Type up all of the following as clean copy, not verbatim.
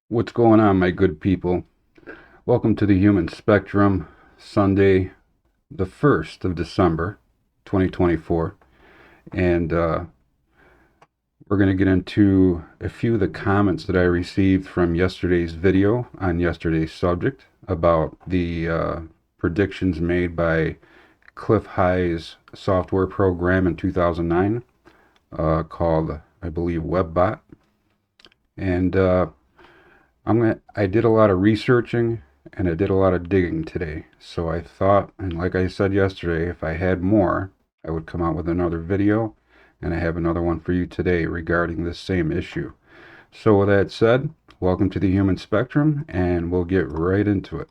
What's going on, my good people? Welcome to the Human Spectrum, Sunday, the 1st of December, 2024. And we're going to get into a few of the comments that I received from yesterday's video on yesterday's subject about the predictions made by Cliff High's software program in 2009 called, I believe, Webbot. And I did a lot of researching and I did a lot of digging today. So I thought, and like I said yesterday, if I had more, I would come out with another video, and I have another one for you today regarding this same issue. So with that said, welcome to the Human Spectrum, and we'll get right into it.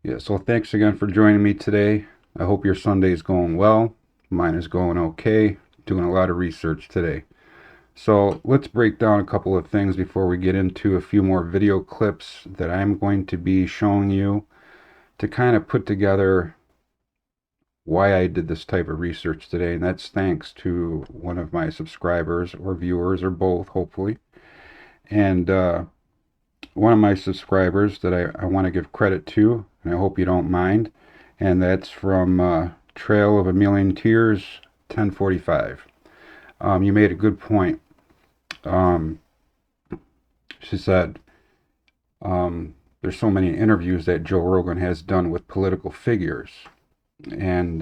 Yeah, so thanks again for joining me today. I hope your Sunday is going well. Mine is going okay. Doing a lot of research today. So let's break down a couple of things before we get into a few more video clips that I'm going to be showing you to kind of put together why I did this type of research today. And that's thanks to one of my subscribers or viewers or both, hopefully. And one of my subscribers that I want to give credit to, and I hope you don't mind, and that's from Trail of a Million Tears 1045. You made a good point. Um, she said, there's so many interviews that Joe Rogan has done with political figures. And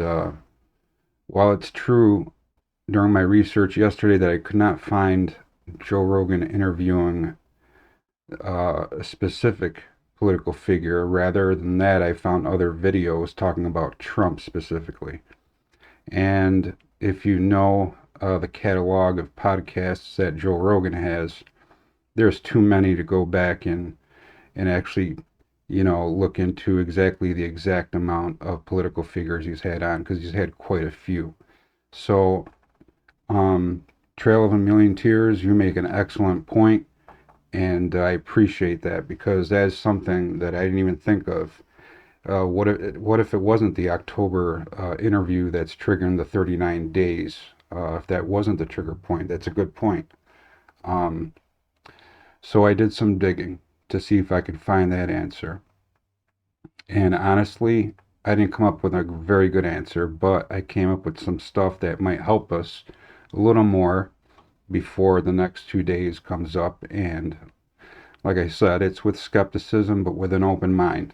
while it's true during my research yesterday that I could not find Joe Rogan interviewing a specific political figure, rather than that, I found other videos talking about Trump specifically. And if you know the catalog of podcasts that Joe Rogan has, there's too many to go back and actually, look into exactly the exact amount of political figures he's had on, because he's had quite a few. So, Trail of a Million Tears, you make an excellent point, and I appreciate that, because that's something that I didn't even think of. What if it wasn't the October interview that's triggering the 39 days? If that wasn't the trigger point, that's a good point. Um, so I did some digging to see if I could find that answer. And honestly, I didn't come up with a very good answer, but I came up with some stuff that might help us a little more before the next 2 days comes up. And like I said, it's with skepticism, but with an open mind.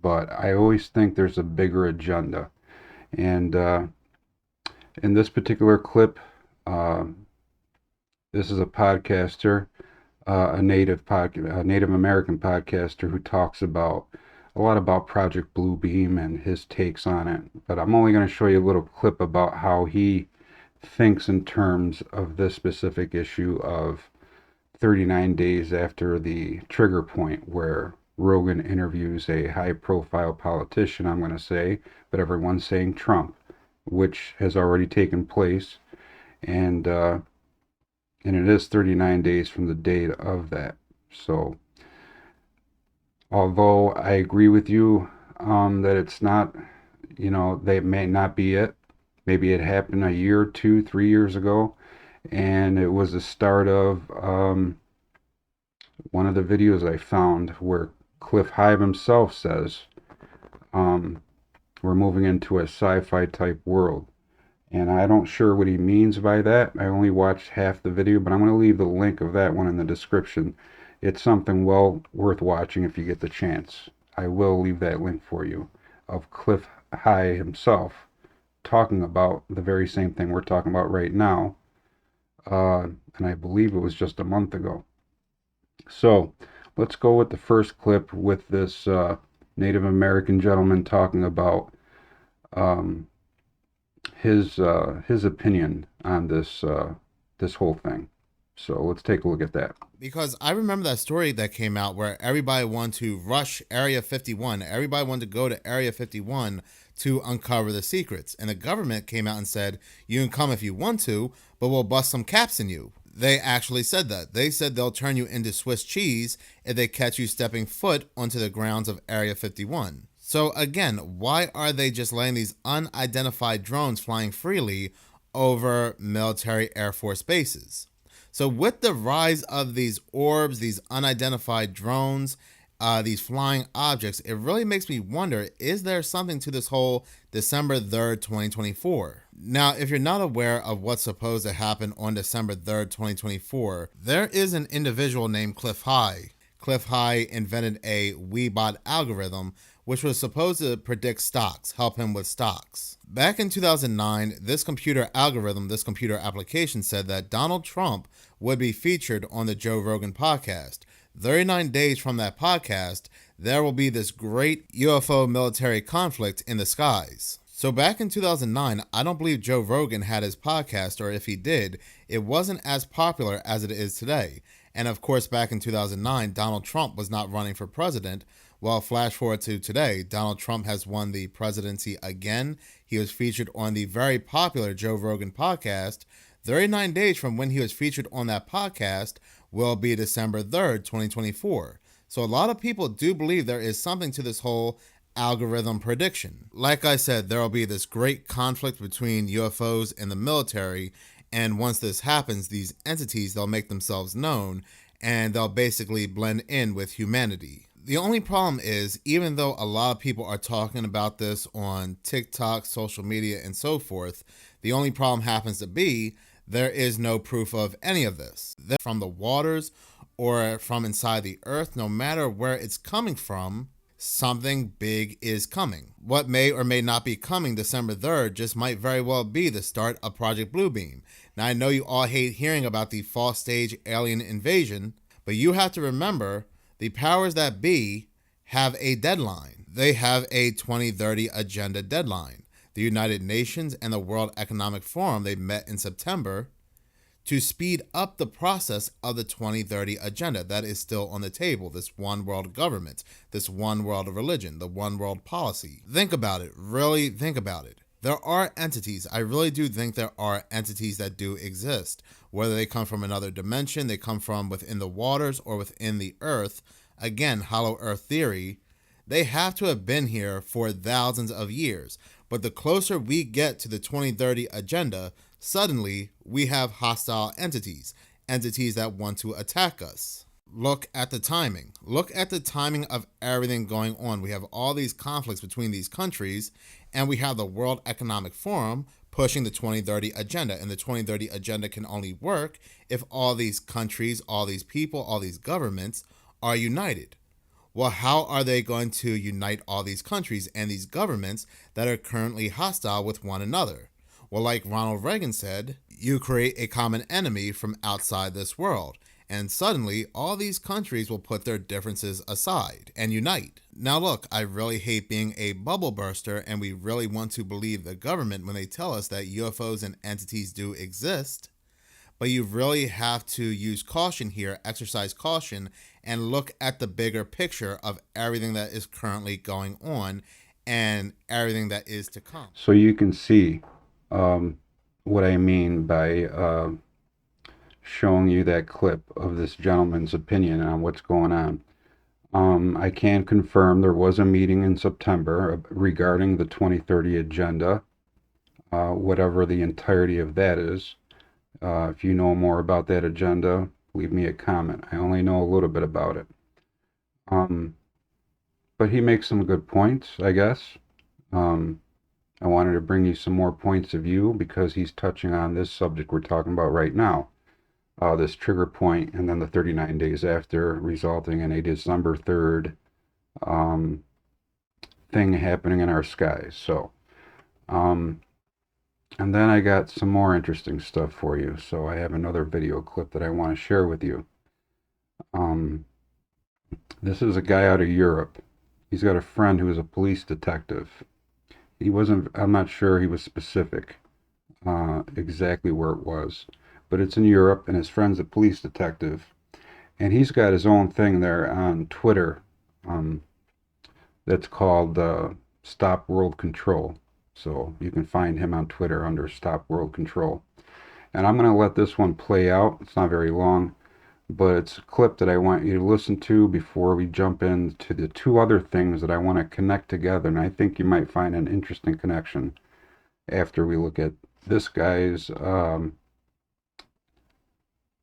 But I always think there's a bigger agenda. And in this particular clip, uh, this is a podcaster, a Native American podcaster who talks about a lot about Project Bluebeam and his takes on it. But I'm only going to show you a little clip about how he thinks in terms of this specific issue of 39 days after the trigger point where Rogan interviews a high-profile politician, I'm going to say, but everyone's saying Trump, which has already taken place, and and it is 39 days from the date of that. So, although I agree with you that it's not, that may not be it. Maybe it happened a year, 2, 3 years ago, and it was the start of one of the videos I found where Cliff Hive himself says, we're moving into a sci-fi type world. And I don't sure what he means by that. I only watched half the video, but I'm going to leave the link of that one in the description. It's something well worth watching if you get the chance. I will leave that link for you of Cliff High himself talking about the very same thing we're talking about right now. And I believe it was just a month ago. So let's go with the first clip with this Native American gentleman talking about um, his opinion on this whole thing. So let's take a look at that. Because I remember that story that came out where everybody wanted to rush Area 51. Everybody wanted to go to Area 51 to uncover the secrets. And the government came out and said, you can come if you want to, but we'll bust some caps in you. They actually said that. They said they'll turn you into Swiss cheese if they catch you stepping foot onto the grounds of Area 51. So again, why are they just letting these unidentified drones flying freely over military Air Force bases? So with the rise of these orbs, these unidentified drones, these flying objects, it really makes me wonder, is there something to this whole December 3rd, 2024? Now, if you're not aware of what's supposed to happen on December 3rd, 2024, there is an individual named Cliff High. Cliff High invented a Webbot algorithm which was supposed to predict stocks, help him with stocks. Back in 2009, this computer algorithm, this computer application said that Donald Trump would be featured on the Joe Rogan podcast. 39 days from that podcast, there will be this great UFO military conflict in the skies. So back in 2009, I don't believe Joe Rogan had his podcast, or if he did, it wasn't as popular as it is today. And of course, back in 2009, Donald Trump was not running for president. Well, flash forward to today, Donald Trump has won the presidency again. He was featured on the very popular Joe Rogan podcast. 39 days from when he was featured on that podcast will be December 3rd, 2024. So a lot of people do believe there is something to this whole algorithm prediction. Like I said, there will be this great conflict between UFOs and the military. And once this happens, these entities, they'll make themselves known and they'll basically blend in with humanity. The only problem is, even though a lot of people are talking about this on TikTok, social media, and so forth, the only problem happens to be there is no proof of any of this. From the waters or from inside the earth, no matter where it's coming from, something big is coming. What may or may not be coming December 3rd just might very well be the start of Project Bluebeam. Now, I know you all hate hearing about the false stage alien invasion, but you have to remember the powers that be have a deadline. They have a 2030 agenda deadline. The United Nations and the World Economic Forum, they met in September to speed up the process of the 2030 agenda. That is still on the table, this one world government, this one world religion, the one world policy. Think about it, really think about it. There are entities, I really do think there are entities that do exist. Whether they come from another dimension, they come from within the waters or within the earth, again, hollow earth theory, they have to have been here for thousands of years. But the closer we get to the 2030 agenda, suddenly we have hostile entities, entities that want to attack us. Look at the timing. Look at the timing of everything going on. We have all these conflicts between these countries, and we have the World Economic Forum pushing the 2030 agenda. And the 2030 agenda can only work if all these countries, all these people, all these governments are united. Well, how are they going to unite all these countries and these governments that are currently hostile with one another? Well, like Ronald Reagan said, you create a common enemy from outside this world, and suddenly all these countries will put their differences aside and unite. Now look, I really hate being a bubble burster, and we really want to believe the government when they tell us that UFOs and entities do exist. But you really have to use caution here, exercise caution, and look at the bigger picture of everything that is currently going on and everything that is to come. So you can see what I mean by showing you that clip of this gentleman's opinion on what's going on. I can confirm there was a meeting in September regarding the 2030 agenda, whatever the entirety of that is. If you know more about that agenda, leave me a comment. I only know a little bit about it. But he makes some good points, I guess. I wanted to bring you some more points of view because he's touching on this subject we're talking about right now. This trigger point and then the 39 days after, resulting in a December 3rd thing happening in our skies. So, and then I got some more interesting stuff for you. So I have another video clip that I want to share with you. This is a guy out of Europe. He's got a friend who is a police detective. I'm not sure he was specific exactly where it was, but it's in Europe, and his friend's a police detective. And he's got his own thing there on Twitter that's called Stop World Control. So you can find him on Twitter under Stop World Control. And I'm going to let this one play out. It's not very long, but it's a clip that I want you to listen to before we jump into the two other things that I want to connect together. And I think you might find an interesting connection after we look at this guy's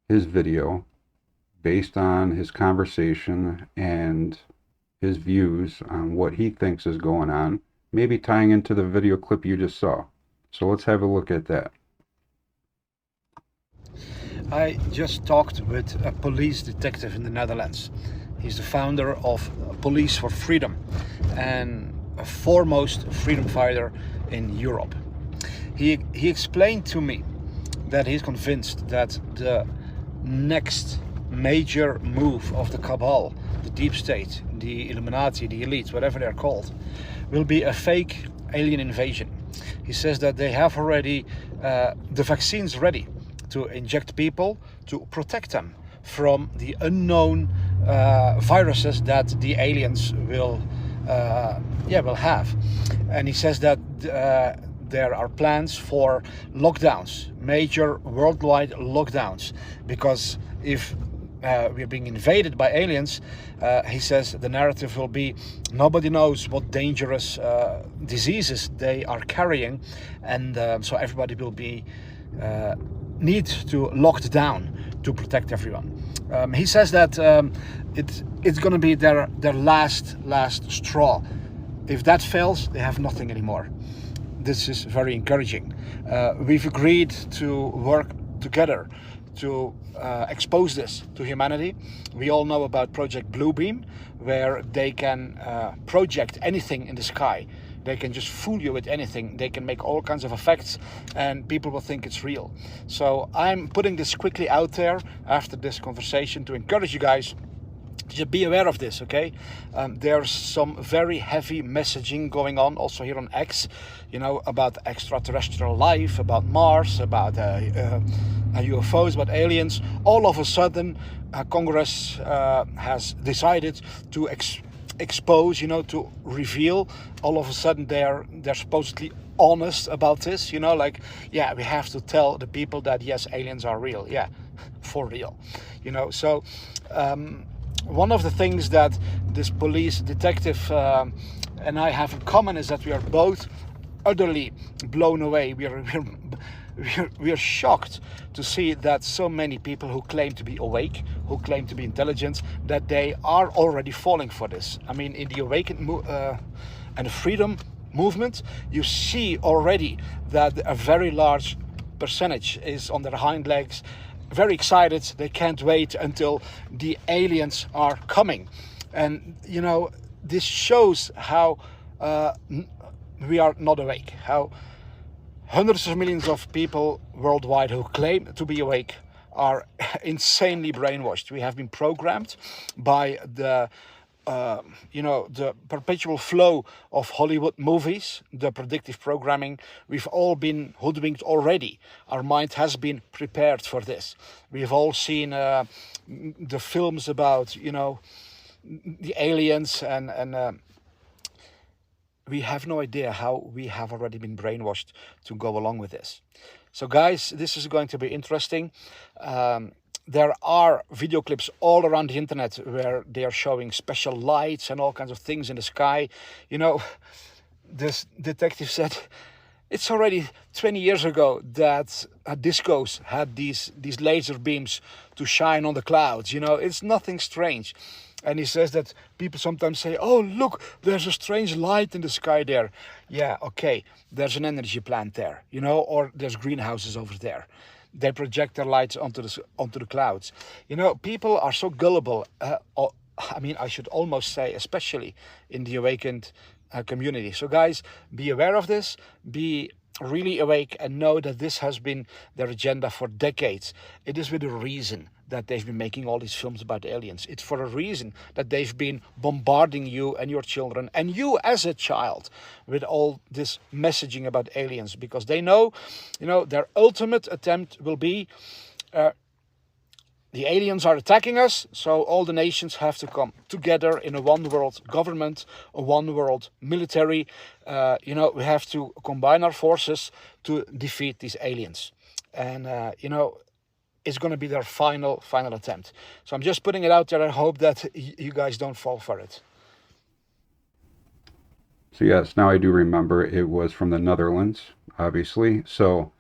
his video based on his conversation and his views on what he thinks is going on, maybe tying into the video clip you just saw. So let's have a look at that. I just talked with a police detective in the Netherlands. He's the founder of Police for Freedom and a foremost freedom fighter in Europe. He explained to me that he's convinced that the next major move of the cabal, the deep state, the Illuminati, the elites, whatever they're called, will be a fake alien invasion. He says that they have already the vaccines ready to inject people to protect them from the unknown viruses that the aliens will have. And he says that there are plans for lockdowns, major worldwide lockdowns, because if we're being invaded by aliens, he says the narrative will be nobody knows what dangerous diseases they are carrying, and so everybody will be need to lock down to protect everyone. He says that it's going to be their last straw. If that fails, they have nothing anymore. This is very encouraging. We've agreed to work together to expose this to humanity. We all know about Project Bluebeam, where they can project anything in the sky. They can just fool you with anything. They can make all kinds of effects and people will think it's real. So I'm putting this quickly out there after this conversation to encourage you guys to be aware of this, okay? There's some very heavy messaging going on also here on X, you know, about extraterrestrial life, about Mars, about UFOs, about aliens. All of a sudden, Congress has decided to expose, you know, to reveal. All of a sudden they're supposedly honest about this, you know, like, yeah, we have to tell the people that yes, aliens are real, yeah, for real, you know. So one of the things that this police detective and I have in common is that we are both utterly blown away. We are shocked to see that so many people who claim to be awake, who claim to be intelligent, that they are already falling for this. I mean, in the awakened and the freedom movement, you see already that a very large percentage is on their hind legs, very excited. They can't wait until the aliens are coming. And, you know, this shows how we are not awake, how hundreds of millions of people worldwide who claim to be awake are insanely brainwashed. We have been programmed by the the perpetual flow of Hollywood movies, the predictive programming. We've all been hoodwinked already. Our mind has been prepared for this. We've all seen the films about, you know, the aliens, and we have no idea how we have already been brainwashed to go along with this. So guys, this is going to be interesting. There are video clips all around the internet where they are showing special lights and all kinds of things in the sky. You know, this detective said it's already 20 years ago that discos had these laser beams to shine on the clouds. You know, it's nothing strange. And he says that people sometimes say, oh, look, there's a strange light in the sky there. Yeah, okay, there's an energy plant there, you know, or there's greenhouses over there. They project their lights onto the clouds. You know, people are so gullible. I mean, I should almost say, especially in the awakened community. So guys, be aware of this. Be really awake and know that this has been their agenda for decades. It is with a reason that they've been making all these films about aliens. It's for a reason that they've been bombarding you and your children and you as a child with all this messaging about aliens, because they know, you know, their ultimate attempt will be the aliens are attacking us, so all the nations have to come together in a one world government, a one world military. We have to combine our forces to defeat these aliens. And, it's going to be their final attempt. So I'm just putting it out there. I hope that you guys don't fall for it. So yes, now I do remember it was from the Netherlands, obviously. So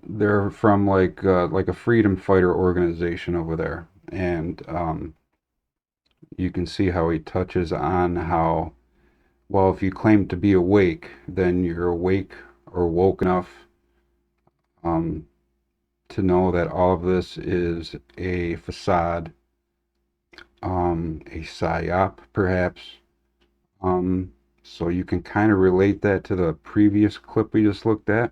they're from like a freedom fighter organization over there, and you can see how he touches on how, well, if you claim to be awake, then you're awake or woke enough to know that all of this is a facade, a psyop, perhaps. So you can kind of relate that to the previous clip we just looked at.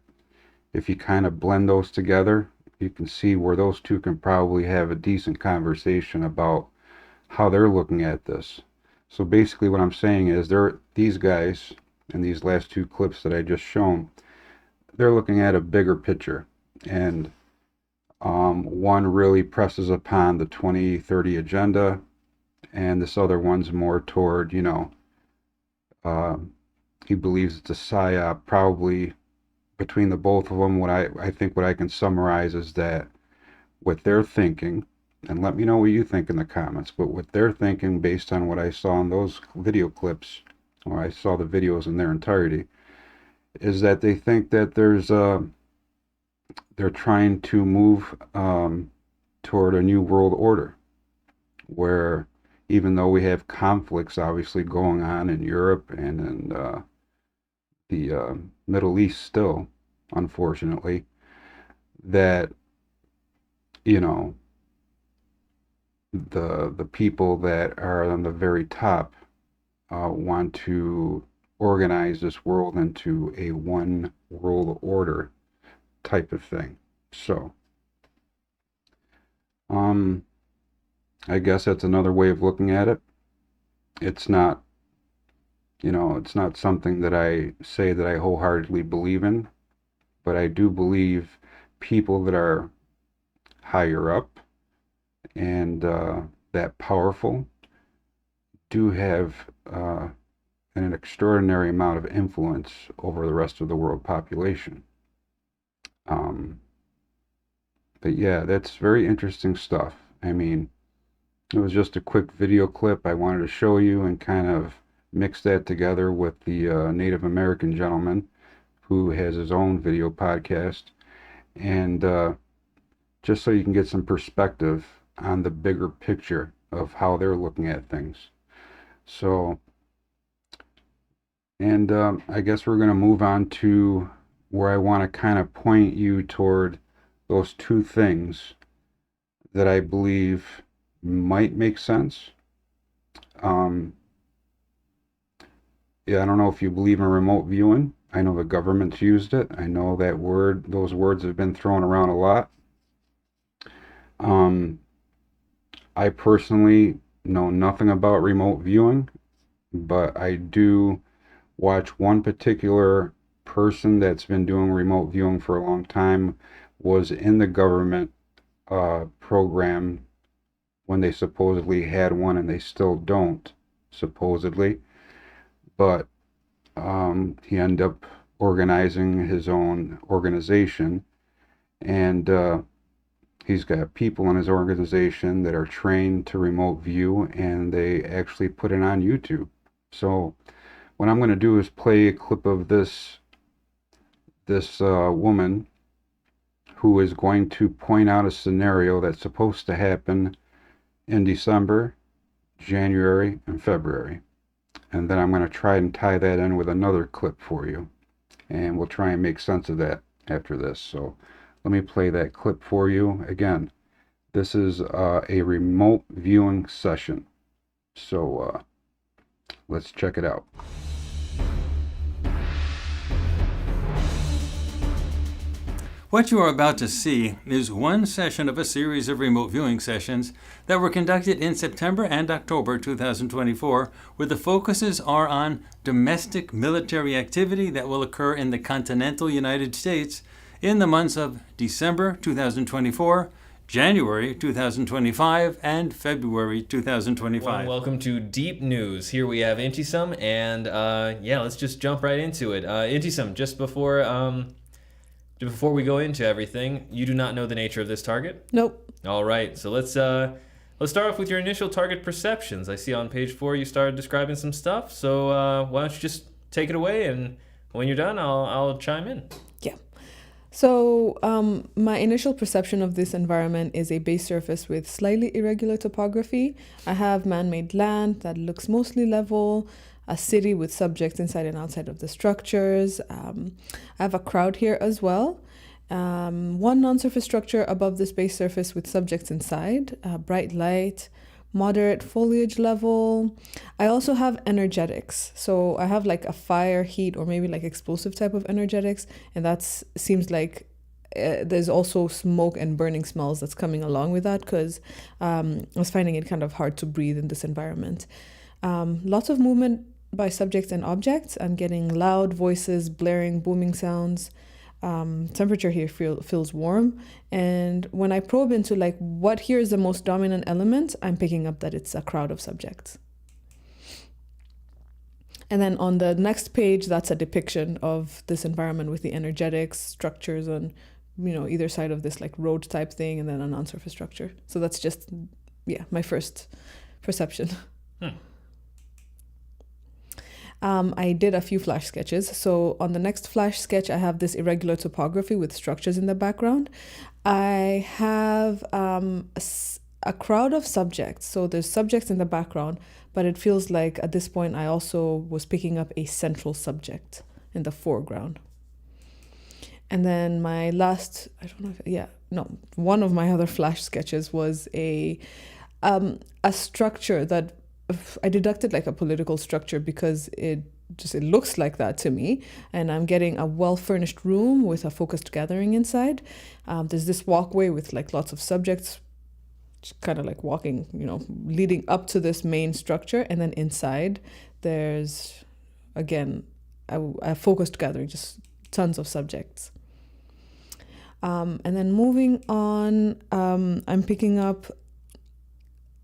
If you kind of blend those together, you can see where those two can probably have a decent conversation about how they're looking at this. So basically what I'm saying is these guys in these last two clips that I just shown, they're looking at a bigger picture, and one really presses upon the 2030 agenda, and this other one's more toward, he believes it's a psyop. Probably between the both of them, what I think what I can summarize is that what they're thinking, and let me know what you think in the comments, but what they're thinking based on what I saw in those video clips, or I saw the videos in their entirety, is that they think that they're trying to move toward a new world order, where even though we have conflicts obviously going on in Europe and in the Middle East still, unfortunately, that, the people that are on the very top want to organize this world into a one world order type of thing. So I guess that's another way of looking at it. It's not, it's not something that I say that I wholeheartedly believe in, but I do believe people that are higher up and that powerful do have an extraordinary amount of influence over the rest of the world population. But yeah, that's very interesting stuff. I mean, it was just a quick video clip I wanted to show you and kind of mix that together with the Native American gentleman who has his own video podcast, and just so you can get some perspective on the bigger picture of how they're looking at things. So, and I guess we're going to move on to where I want to kind of point you toward those two things that I believe might make sense. Yeah, I don't know if you believe in remote viewing. I know the government's used it. I know that those words have been thrown around a lot. I personally know nothing about remote viewing, but I do watch one particular person that's been doing remote viewing for a long time, was in the government program when they supposedly had one, and they still don't, supposedly. But he ended up organizing his own organization, and he's got people in his organization that are trained to remote view, and they actually put it on YouTube. So what I'm going to do is play a clip of this woman who is going to point out a scenario that's supposed to happen in December, January, and February. And then I'm going to try and tie that in with another clip for you. And we'll try and make sense of that after this. So let me play that clip for you. Again, this is a remote viewing session. So let's check it out. What you are about to see is one session of a series of remote viewing sessions that were conducted in September and October 2024, where the focuses are on domestic military activity that will occur in the continental United States in the months of December 2024, January 2025, and February 2025. Welcome to Deep News. Here we have Intisam, and let's just jump right into it. Intisam, just before we go into everything, you do not know the nature of this target? Nope. All right, so let's start off with your initial target perceptions. I see on page 4 you started describing some stuff, so why don't you just take it away, and when you're done, I'll chime in. Yeah. So my initial perception of this environment is a base surface with slightly irregular topography. I have man-made land that looks mostly level, a city with subjects inside and outside of the structures. I have a crowd here as well. One non-surface structure above this base surface with subjects inside, bright light, moderate foliage level. I also have energetics. So I have like a fire, heat, or maybe like explosive type of energetics. And that seems like there's also smoke and burning smells that's coming along with that, because I was finding it kind of hard to breathe in this environment. Lots of movement by subjects and objects. I'm getting loud voices, blaring, booming sounds. Temperature here feels warm, and when I probe into like what here is the most dominant element, I'm picking up that it's a crowd of subjects. And then on the next page, that's a depiction of this environment with the energetics, structures on, either side of this like road type thing, and then a non-surface structure. So that's just, my first perception. I did a few flash sketches. So on the next flash sketch, I have this irregular topography with structures in the background. I have a crowd of subjects. So there's subjects in the background, but it feels like at this point, I also was picking up a central subject in the foreground. And then my last, one of my other flash sketches was a structure that I deducted like a political structure because it looks like that to me. And I'm getting a well-furnished room with a focused gathering inside. There's this walkway with like lots of subjects kind of like walking, leading up to this main structure. And then inside there's, again, a focused gathering, just tons of subjects. And then moving on, I'm picking up,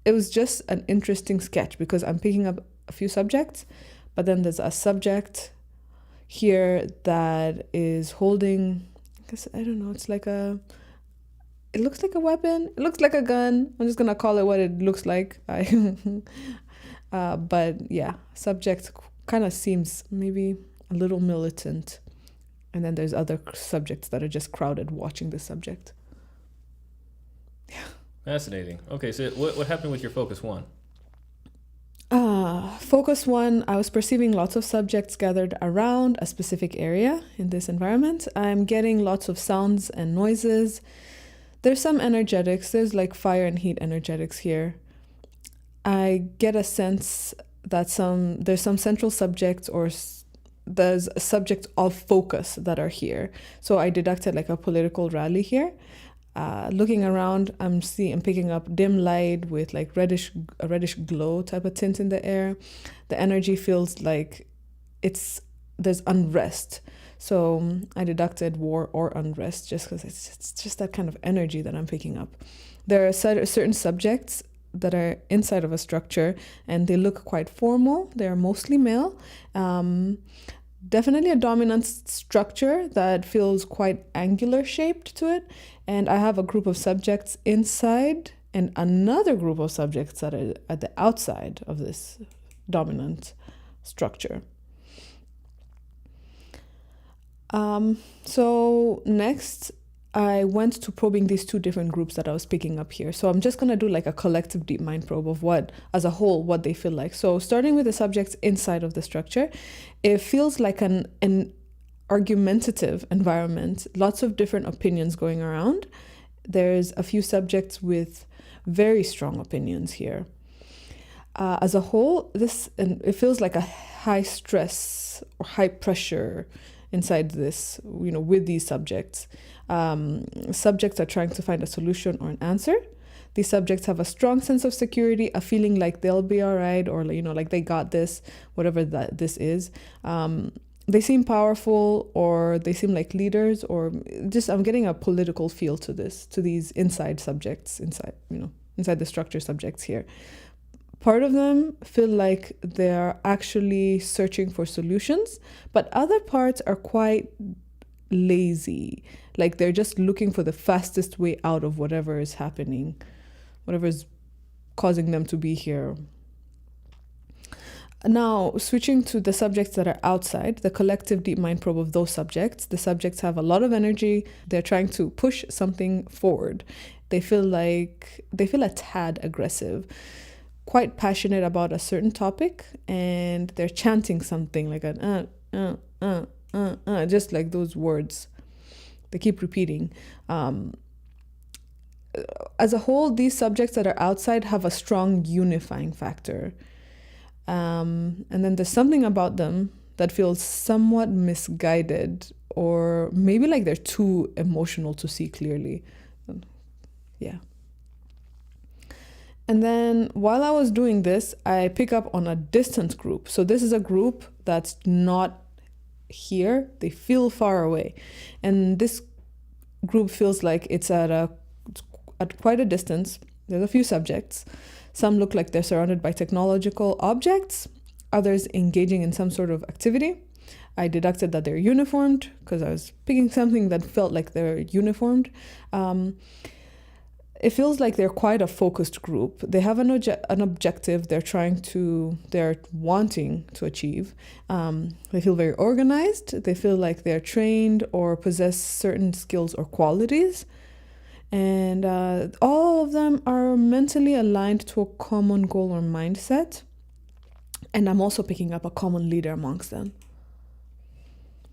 it was just an interesting sketch because I'm picking up a few subjects, but then there's a subject here that is holding, it's like it looks like a weapon. It looks like a gun. I'm just going to call it what it looks like. But yeah, subject kind of seems maybe a little militant. And then there's other subjects that are just crowded watching the subject. Yeah. Fascinating. Okay, so what happened with your focus 1? Focus 1, I was perceiving lots of subjects gathered around a specific area in this environment. I'm getting lots of sounds and noises. There's some energetics. There's like fire and heat energetics here. I get a sense that there's some central subjects or there's a subject of focus that are here. So I deducted like a political rally here. Looking around, I'm picking up dim light with like a reddish glow type of tint in the air. The energy feels like there's unrest. So I deducted war or unrest just because it's just that kind of energy that I'm picking up. There are certain subjects that are inside of a structure and they look quite formal. They're mostly male. Definitely a dominant structure that feels quite angular shaped to it. And I have a group of subjects inside and another group of subjects that are at the outside of this dominant structure. So next, I went to probing these two different groups that I was picking up here. So I'm just going to do like a collective deep mind probe of what they feel like. So starting with the subjects inside of the structure, it feels like an argumentative environment, lots of different opinions going around. There's a few subjects with very strong opinions here. As a whole, it feels like a high stress or high pressure inside this, with these subjects. Subjects are trying to find a solution or an answer. These subjects have a strong sense of security, a feeling like they'll be all right, or like they got this, whatever this is. they seem powerful, or they seem like leaders, or just I'm getting a political feel to these inside subjects, inside the structure subjects here. Part of them feel like they're actually searching for solutions, but other parts are quite lazy. Like they're just looking for the fastest way out of whatever is happening, whatever is causing them to be here. Now, switching to the subjects that are outside, the collective deep mind probe of those subjects, the subjects have a lot of energy. They're trying to push something forward. They feel a tad aggressive, quite passionate about a certain topic, and they're chanting something like just like those words. They keep repeating. As a whole, these subjects that are outside have a strong unifying factor. And then there's something about them that feels somewhat misguided, or maybe like they're too emotional to see clearly. Yeah. And then while I was doing this, I pick up on a distant group. So this is a group that's not here. They feel far away. And this group feels like it's at quite a distance. There's a few subjects. Some look like they're surrounded by technological objects, others engaging in some sort of activity. I deducted that they're uniformed because I was picking something that felt like they're uniformed. It feels like they're quite a focused group. They have an objective they're wanting to achieve. They feel very organized. They feel like they're trained or possess certain skills or qualities. And all of them are mentally aligned to a common goal or mindset. And I'm also picking up a common leader amongst them.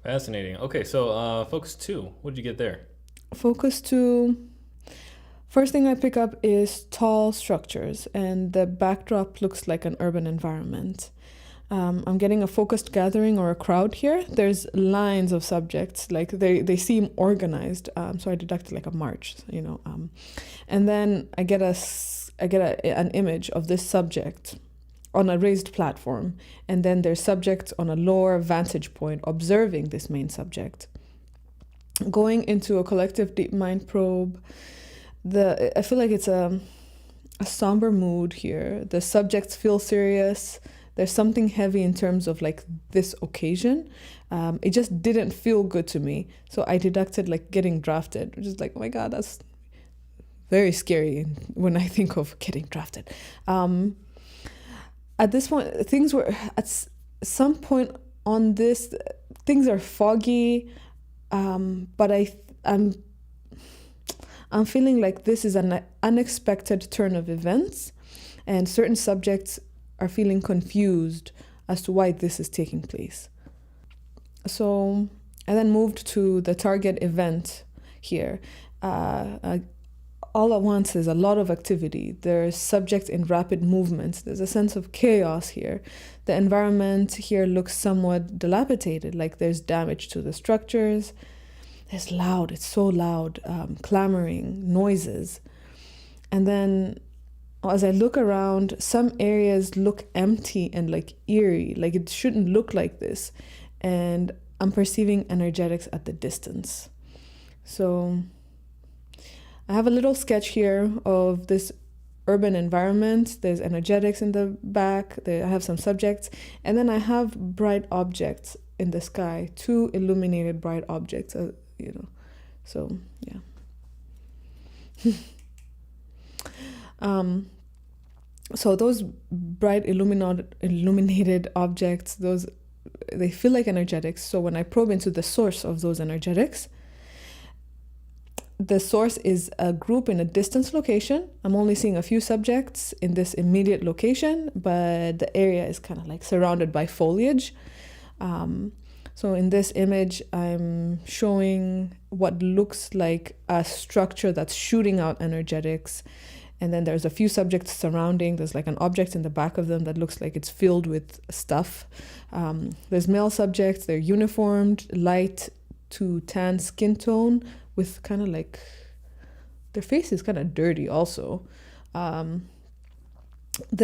Fascinating. Okay, so focus 2. What did you get there? Focus 2. First thing I pick up is tall structures, and the backdrop looks like an urban environment. I'm getting a focused gathering or a crowd here. There's lines of subjects, like they seem organized. So I deducted like a march, and then I get an image of this subject on a raised platform, and then there's subjects on a lower vantage point observing this main subject. Going into a collective deep mind probe, I feel like it's a somber mood here. The subjects feel serious. There's something heavy in terms of like this occasion. It just didn't feel good to me. So I deducted like getting drafted, which is like, oh my God, that's very scary when I think of getting drafted. At this point, at some point on this, things are foggy, but I'm feeling like this is an unexpected turn of events, and certain subjects are feeling confused as to why this is taking place. So I then moved to the target event here. All at once is a lot of activity. There's subjects in rapid movements. There's a sense of chaos here. The environment here looks somewhat dilapidated, like there's damage to the structures. It's so loud, clamoring, noises. And then as I look around, some areas look empty and like eerie, like it shouldn't look like this. And I'm perceiving energetics at the distance. So I have a little sketch here of this urban environment. There's energetics in the back. I have some subjects. And then I have bright objects in the sky, 2 illuminated bright objects, So, yeah. So those bright illuminated objects, they feel like energetics. So when I probe into the source of those energetics, the source is a group in a distance location. I'm only seeing a few subjects in this immediate location, but the area is kind of like surrounded by foliage. So in this image, I'm showing what looks like a structure that's shooting out energetics. And then there's a few subjects surrounding. There's like an object in the back of them that looks like it's filled with stuff. There's male subjects. They're uniformed, light to tan skin tone with kind of like, their face is kind of dirty also. The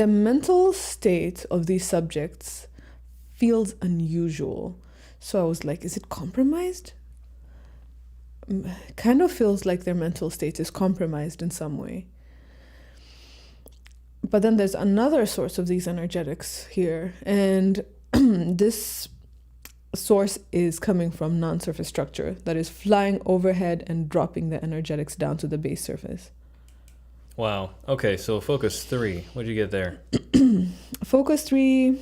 mental state of these subjects feels unusual. So I was like, is it compromised? Kind of feels like their mental state is compromised in some way. But then there's another source of these energetics here, and this source is coming from non-surface structure that is flying overhead and dropping the energetics down to the base surface. Wow. Okay, so focus 3. What did you get there? Focus 3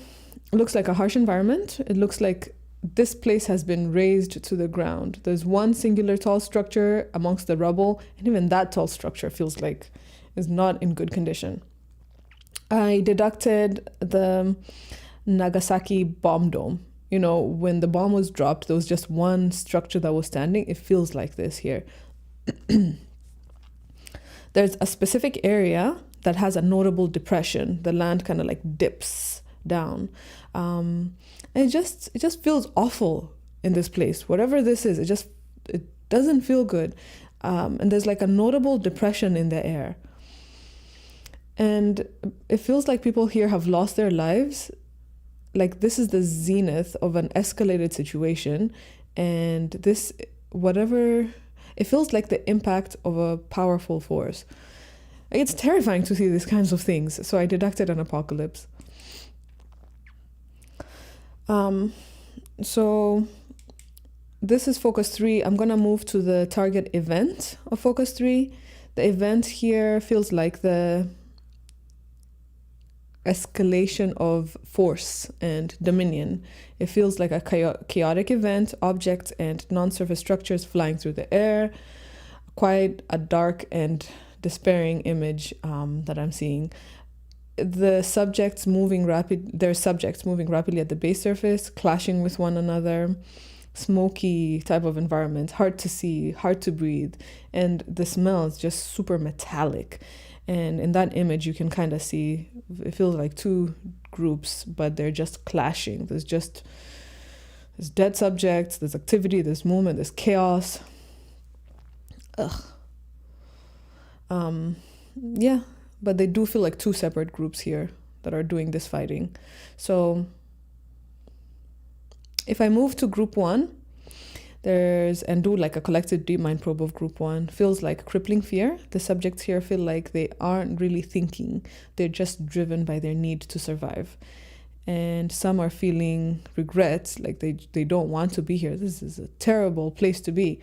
looks like a harsh environment. It looks like this place has been razed to the ground. There's one singular tall structure amongst the rubble, and even that tall structure feels like is not in good condition. I deducted the Nagasaki bomb dome. You know, when the bomb was dropped, there was just one structure that was standing. It feels like this here. There's a specific area that has a notable depression. The land kind of like dips down. And it just feels awful in this place. Whatever this is, it doesn't feel good. And there's like a notable depression in the air. And it feels like people here have lost their lives. Like this is the zenith of an escalated situation. And this, whatever, it feels like the impact of a powerful force. It's terrifying to see these kinds of things. So I deducted an apocalypse. So this is focus 3. I'm going to move to the target event of focus 3. The event here feels like the escalation of force and dominion. It feels like a chaotic event, objects and non-surface structures flying through the air. Quite a dark and despairing image that I'm seeing. There's subjects moving rapidly at the base surface, clashing with one another. Smoky type of environment, hard to see, hard to breathe, and the smell is just super metallic. And in that image, you can kind of see, it feels like two groups, but they're just clashing. There's dead subjects, there's activity, there's movement, there's chaos. Yeah, but they do feel like two separate groups here that are doing this fighting. So if I move to group 1, and do like a collective deep mind probe of group 1, feels like crippling fear. The subjects here feel like they aren't really thinking. They're just driven by their need to survive. And some are feeling regret, like they don't want to be here. This is a terrible place to be.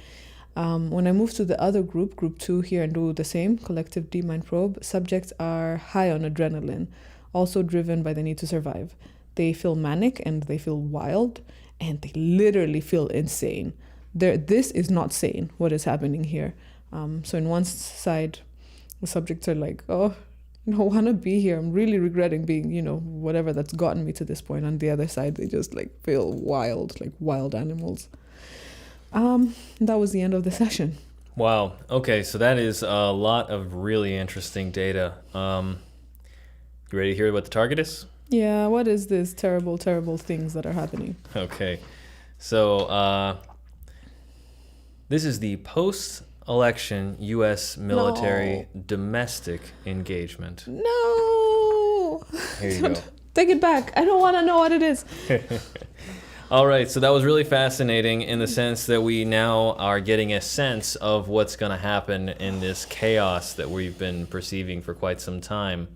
When I move to the other group 2 here, and do the same collective deep mind probe, subjects are high on adrenaline, also driven by the need to survive. They feel manic and they feel wild, and they literally feel insane. This is not sane, what is happening here. So in one side, the subjects are like, oh, I don't want to be here. I'm really regretting being, whatever that's gotten me to this point. On the other side, they just like feel wild, like wild animals. That was the end of the session. Wow. Okay, so that is a lot of really interesting data. You ready to hear what the target is? Yeah, what is this terrible, terrible things that are happening? Okay, so this is the post-election U.S. military domestic engagement. No! Here you go. Take it back. I don't want to know what it is. All right, so that was really fascinating in the sense that we now are getting a sense of what's going to happen in this chaos that we've been perceiving for quite some time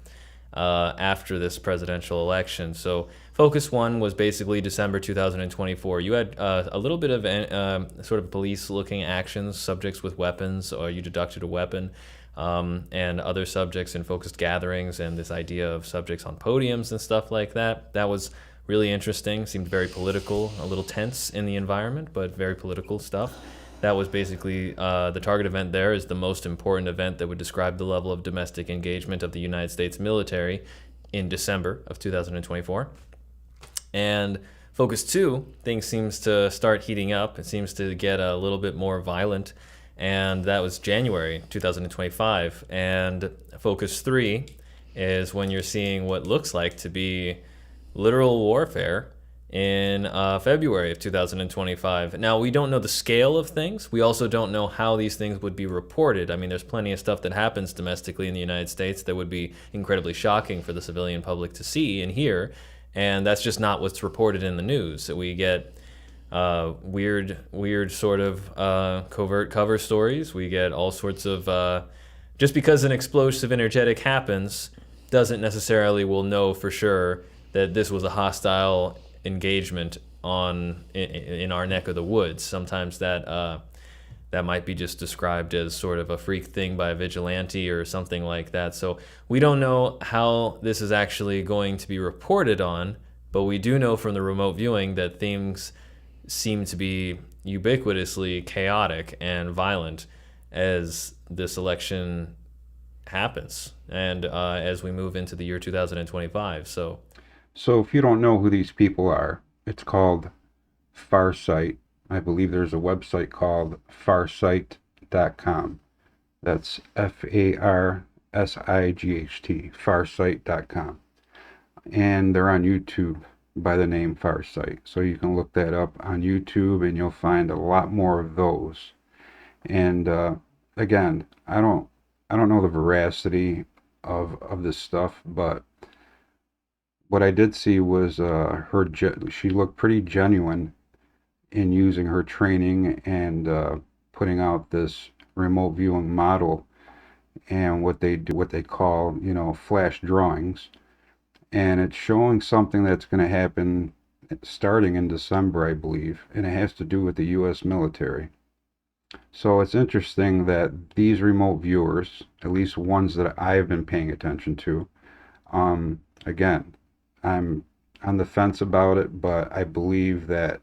after this presidential election. So focus 1 was basically December 2024. You had a little bit of sort of police-looking actions, subjects with weapons, or you deducted a weapon, and other subjects in focused gatherings, and this idea of subjects on podiums and stuff like that. That was really interesting, seemed very political, a little tense in the environment, but very political stuff. That was basically the target event there is the most important event that would describe the level of domestic engagement of the United States military in December of 2024. And focus 2, things seems to start heating up. It seems to get a little bit more violent, and that was January 2025. And focus 3 is when you're seeing what looks like to be literal warfare in February of 2025. Now, we don't know the scale of things. We also don't know how these things would be reported. I mean, there's plenty of stuff that happens domestically in the United States that would be incredibly shocking for the civilian public to see and hear, and that's just not what's reported in the news. So we get weird sort of covert cover stories. We get all sorts of just because an explosive energetic happens doesn't necessarily we'll know for sure that this was a hostile engagement in our neck of the woods. Sometimes that might be just described as sort of a freak thing by a vigilante or something like that. So we don't know how this is actually going to be reported on, but we do know from the remote viewing that things seem to be ubiquitously chaotic and violent as this election happens and as we move into the year 2025. So if you don't know who these people are, it's called Farsight. I believe there's a website called farsight.com. That's FARSIGHT, farsight.com. And they're on YouTube by the name Farsight. So you can look that up on YouTube and you'll find a lot more of those. And again, I don't know the veracity of this stuff, but what I did see was she looked pretty genuine in using her training and putting out this remote viewing model and what they call, flash drawings. And it's showing something that's going to happen starting in December, I believe, and it has to do with the U.S. military. So it's interesting that these remote viewers, at least ones that I have been paying attention to, again, I'm on the fence about it, but I believe that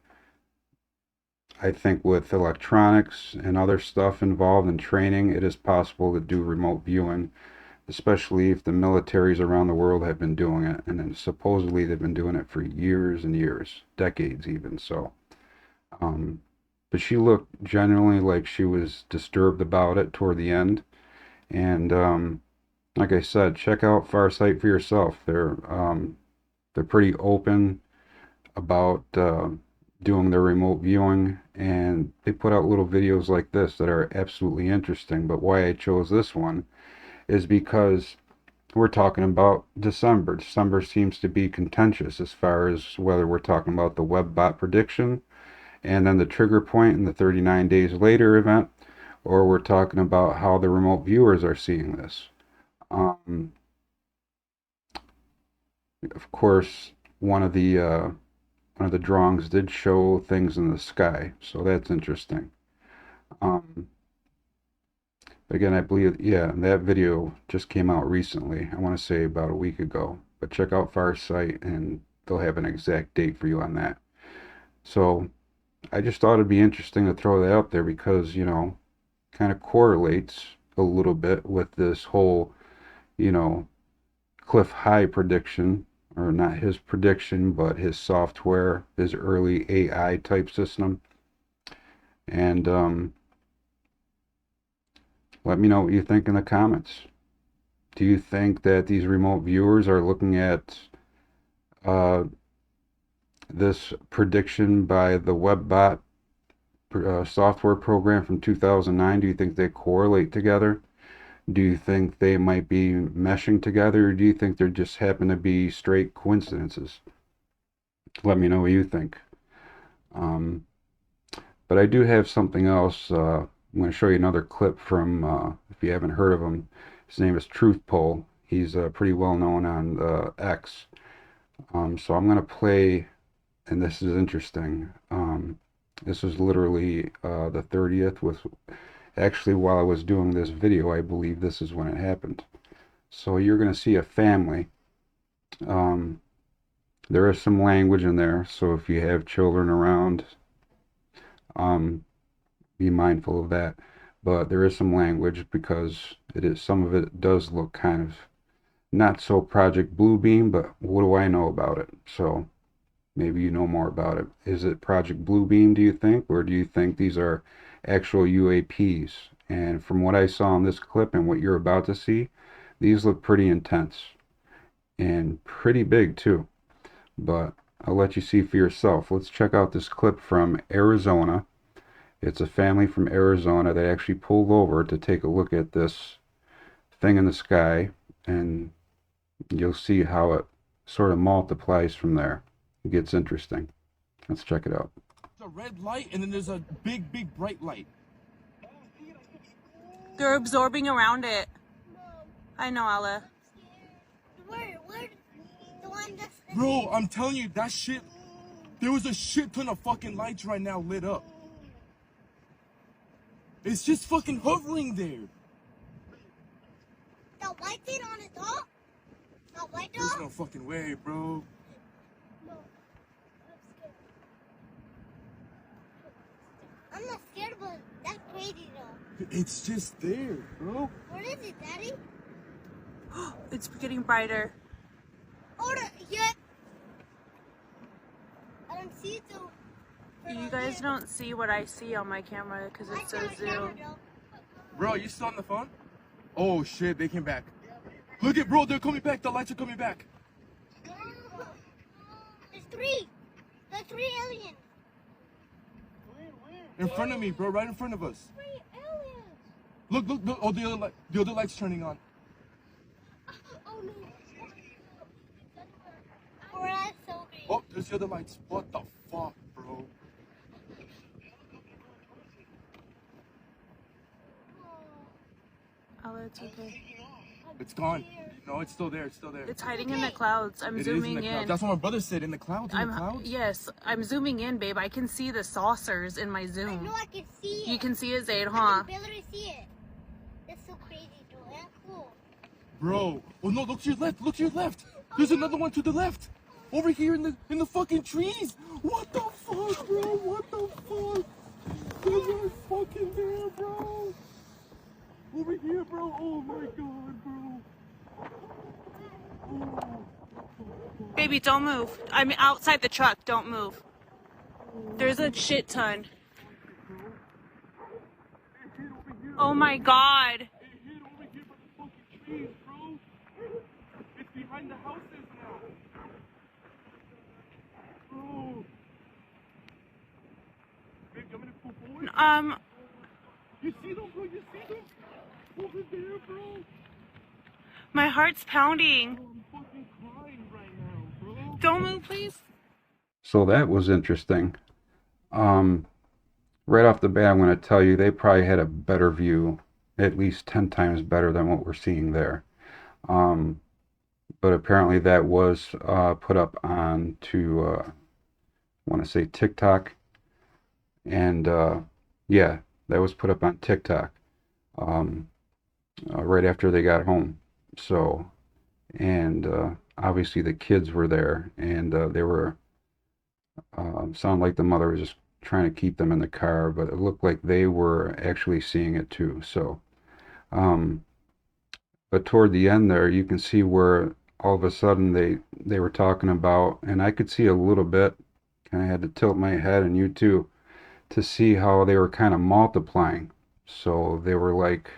I think with electronics and other stuff involved in training, it is possible to do remote viewing, especially if the militaries around the world have been doing it. And then supposedly they've been doing it for years and years, decades even. So, but she looked genuinely like she was disturbed about it toward the end. And like I said, check out Farsight for yourself. They're pretty open about doing their remote viewing, and they put out little videos like this that are absolutely interesting. But why I chose this one is because we're talking about December. December seems to be contentious as far as whether we're talking about the Webbot prediction and then the trigger point in the 39 days later event, or we're talking about how the remote viewers are seeing this. Of course, one of the drawings did show things in the sky, so that's interesting. Again, I believe, yeah, that video just came out recently. I want to say about a week ago. But check out Farsight, and they'll have an exact date for you on that. So I just thought it'd be interesting to throw that up there because, kind of correlates a little bit with this whole, Cliff High prediction, or not his prediction, but his software, his early AI type system. And let me know what you think in the comments. Do you think that these remote viewers are looking at this prediction by the Webbot software program from 2009? Do you think they correlate together? Do you think they might be meshing together, or do you think there just happen to be straight coincidences? Let me know what you think. But I do have something else. I'm going to show you another clip from, if you haven't heard of him, his name is Truth Pole. He's pretty well known on X. So I'm going to play, and this is interesting. This was literally the 30th with, actually while I was doing this video, I believe this is when it happened. So you're going to see a family. There is some language in there, so if you have children around, be mindful of that. But there is some language because some of it does look kind of not so Project Bluebeam, but what do I know about it? So maybe you know more about it. Is it Project Bluebeam, do you think? Or do you think these are actual UAPs? And from what I saw in this clip and what you're about to see, these look pretty intense and pretty big too. But I'll let you see for yourself. Let's check out this clip from Arizona. It's a family from Arizona that actually pulled over to take a look at this thing in the sky, and you'll see how it sort of multiplies from there. It gets interesting. Let's check it out. a red light and then there's a big, bright light. They're absorbing around it. I know, Ella. Where? The one that's... Bro, I'm telling you, that shit, there was a shit ton of fucking lights right now lit up. It's just fucking hovering there. The white thing on the top? The white dog? There's no fucking way, bro. No. I'm scared. I'm not scared, but that's crazy though. It's just there, bro. What is it, Daddy? It's getting brighter. Oh, yeah. I don't see it though. You guys don't see what I see on my camera because it's so zoomed. Bro, you still on the phone? Oh shit, they came back. Look at, bro, they're coming back. The lights are coming back. There's three. There's 3 aliens. In front of me, bro, right in front of us. 3 aliens. Look. Oh, the other light's turning on. Oh no. Bro, that's so big. Oh, there's the other lights. What the fuck, bro? Ella, it's okay. It's gone. No, it's still there. It's still there. It's hiding in the clouds. I'm It is zooming in the clouds. in. That's what my brother said. In the clouds. In the I'm clouds. yes, I'm zooming in, babe. I can see the saucers in my I zoom. know I can see it. You can see it, Zaid, I huh? can barely see it. That's so crazy, bro. That's cool. Bro. Oh no, look to your left. Look to your left. There's another one to the left. Over here in the fucking trees. What the fuck, bro? What the fuck? There's one fucking there, bro. Over here, bro. Oh my god, bro. Baby, don't move. I'm outside the truck. Don't move. There's a shit ton. Oh my god. It hit over here by the fucking trees, bro. It's behind the houses now. Bro. Babe, you want me to pull forward? You see them, bro? You see them? Over there, bro. My heart's pounding. I'm fucking crying right now, bro. Don't move, please. So that was interesting. Right off the bat, I'm going to tell you they probably had a better view, at least 10 times better than what we're seeing there. But apparently that was put up on to, I want to say TikTok. And yeah, that was put up on TikTok right after they got home. So, and obviously the kids were there, and they were, sound like the mother was just trying to keep them in the car, but it looked like they were actually seeing it too. So, but toward the end there, you can see where all of a sudden they were talking about, and I could see a little bit, kind of had to tilt my head, and you too, to see how they were kind of multiplying. So they were like,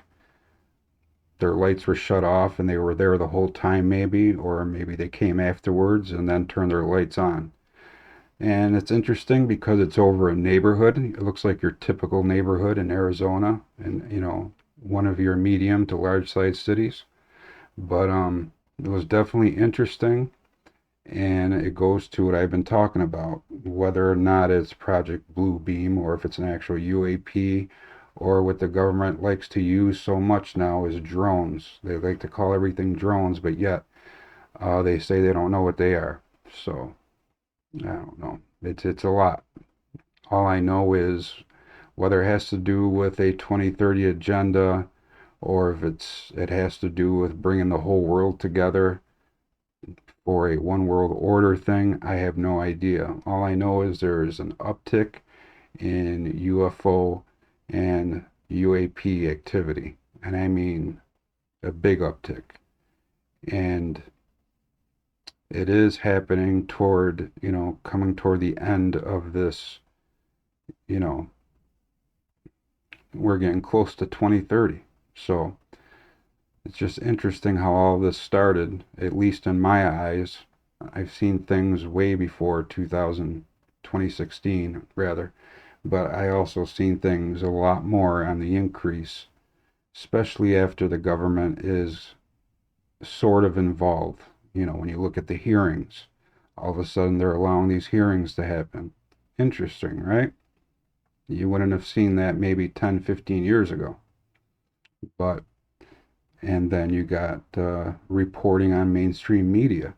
their lights were shut off and they were there the whole time maybe, or maybe they came afterwards and then turned their lights on. And it's interesting because it's over a neighborhood. It looks like your typical neighborhood in Arizona, and you know, one of your medium to large size cities. But it was definitely interesting, and it goes to what I've been talking about, whether or not it's Project Blue Beam or if it's an actual UAP, or what the government likes to use so much now is drones. They like to call everything drones, but yet they say they don't know what they are. So I don't know. It's a lot. All I know is whether it has to do with a 2030 agenda, or if it has to do with bringing the whole world together for a one world order thing, I have no idea. All I know is there is an uptick in UFO and UAP activity, and I mean a big uptick, and it is happening toward, you know, coming toward the end of this, you know, we're getting close to 2030. So it's just interesting how all this started, at least in my eyes. I've seen things way before 2016 rather, but I also seen things a lot more on the increase, especially after the government is sort of involved. You know, when you look at the hearings, all of a sudden they're allowing these hearings to happen. Interesting, right? You wouldn't have seen that maybe 10, 15 years ago. But, and then you got reporting on mainstream media.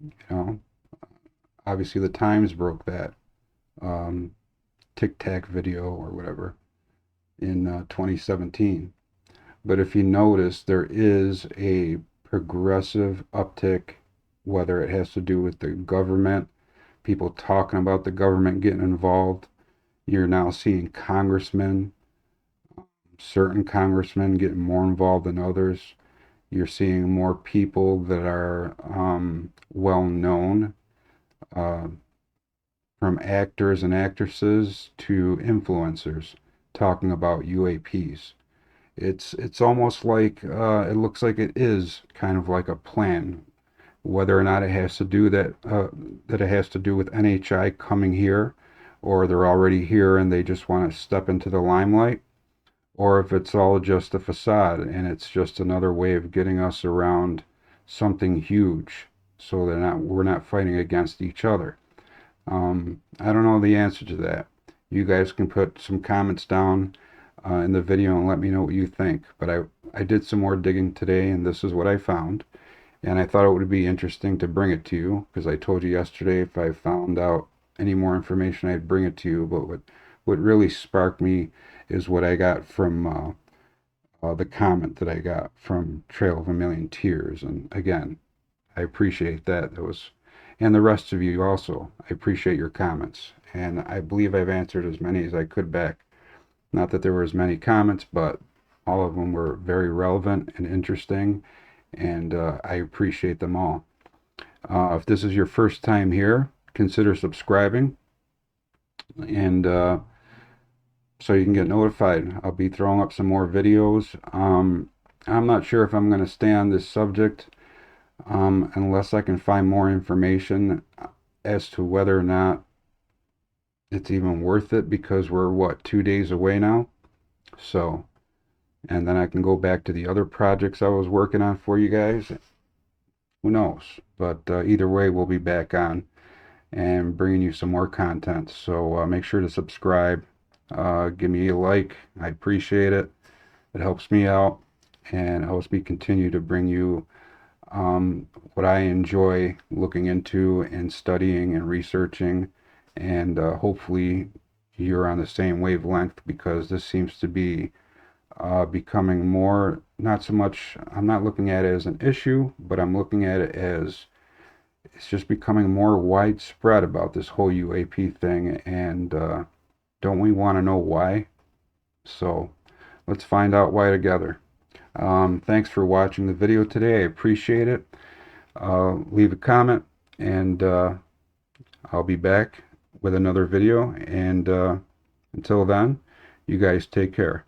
You know, obviously the Times broke that Tic Tac video or whatever in 2017. But if you notice, there is a progressive uptick, whether it has to do with the government, people talking about the government getting involved. You're now seeing congressmen, certain congressmen getting more involved than others. You're seeing more people that are well known, from actors and actresses to influencers, talking about UAPs. It's almost like it looks like it is kind of like a plan, whether or not it has to do that it has to do with NHI coming here, or they're already here and they just want to step into the limelight, or if it's all just a facade and it's just another way of getting us around something huge, so we're not fighting against each other. I don't know the answer to that. You guys can put some comments down in the video and let me know what you think. But I did some more digging today, and this is what I found. And I thought it would be interesting to bring it to you, because I told you yesterday if I found out any more information, I'd bring it to you. But what really sparked me is what I got from the comment that I got from Trail of a Million Tears. And again, I appreciate that. And the rest of you also, I appreciate your comments. And I believe I've answered as many as I could back. Not that there were as many comments, but all of them were very relevant and interesting, and I appreciate them all. If this is your first time here, consider subscribing, and so you can get notified. I'll be throwing up some more videos. I'm not sure if I'm going to stay on this subject unless I can find more information as to whether or not it's even worth it, because we're, what, 2 days away now? So, and then I can go back to the other projects I was working on for you guys. Who knows? But either way, we'll be back on and bringing you some more content. So make sure to subscribe. Give me a like. I appreciate it. It helps me out and helps me continue to bring you what I enjoy looking into and studying and researching. And hopefully you're on the same wavelength, because this seems to be becoming more, not so much, I'm not looking at it as an issue, but I'm looking at it as it's just becoming more widespread about this whole UAP thing. And don't we want to know why? So let's find out why together. Thanks for watching the video today. I appreciate it. Leave a comment, and I'll be back with another video. And until then, you guys take care.